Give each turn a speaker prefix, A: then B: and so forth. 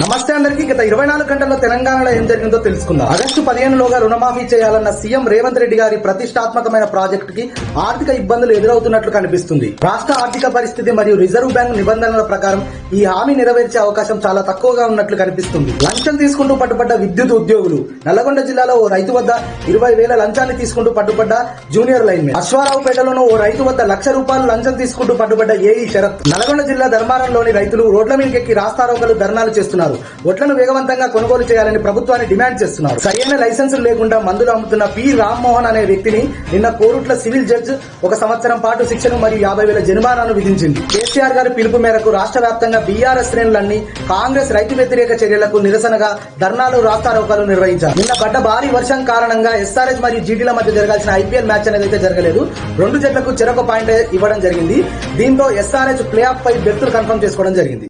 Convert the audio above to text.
A: నమస్తే అందరికీ. గత 24 గంటల్లో తెలంగాణలో ఏం జరిగిందో తెలుసుకుందాం. ఆగస్టు 15లోగా రుణమాఫీ చేయాలన్న సీఎం రేవంత్ రెడ్డి గారి ప్రతిష్టాత్మకమైన ప్రాజెక్టు కి ఆర్థిక ఇబ్బందులు ఎదురవుతున్నట్లు కనిపిస్తుంది. రాష్ట్ర ఆర్థిక పరిస్థితి మరియు రిజర్వ్ బ్యాంక్ నిబంధనల ప్రకారం ఈ హామీ నెరవేర్చే అవకాశం చాలా తక్కువగా ఉన్నట్లు కనిపిస్తుంది. లంచం తీసుకుంటూ పట్టుబడ్డ విద్యుత్ ఉద్యోగులు. నల్లగొండ జిల్లాలో ఓ రైతు వద్ద 20,000 లంచాన్ని తీసుకుంటూ పట్టుబడ్డ జూనియర్ లైన్మెన్. అశ్వారావుపేటలోనూ ఓ రైతు వద్ద ₹1,00,000 లంచం తీసుకుంటూ పట్టుబడ్డ ఏఈ శరత్. నల్గొండ జిల్లా ధర్మారంలోని రైతులు రోడ్ల మీదకెక్కి రాస్తారోకలు ధర్నాలు చేస్తున్నారు. వడ్లను వేగవంతంగా కొనుగోలు చేయాలని ప్రభుత్వాన్ని డిమాండ్ చేస్తున్నారు. సరైన లైసెన్సులు లేకుండా మందులు అమ్ముతున్న పి రామ్మోహన్ అనే వ్యక్తిని నిన్న కోరుట్ల సివిల్ జడ్జ్ 1 సంవత్సరం పాటు శిక్షను మరియు 50,000 జరిమానాను విధించింది. కేసీఆర్ గారి పిలుపు మేరకు రాష్ట్ర వ్యాప్తంగా బీఆర్ఎస్ శ్రేణులన్నీ కాంగ్రెస్ రైతు వ్యతిరేక చర్యలకు నిరసనగా ధర్నాలు రాస్తారోకలు నిర్వహించారు. నిన్న పడ్డ భారీ వర్షం కారణంగా ఎస్ఆర్హెచ్ మరియు జీటీల మధ్య జరగాల్సిన ఐపీఎల్ మ్యాచ్ అనేది అయితే జరగలేదు. 2 జట్లకు చెరొక పాయింట్ ఇవ్వడం జరిగింది. దీంతో ఎస్ఆర్హెచ్ ప్లే ఆఫ్ పై బెర్తులు కన్ఫర్మ్ చేసుకోవడం జరిగింది.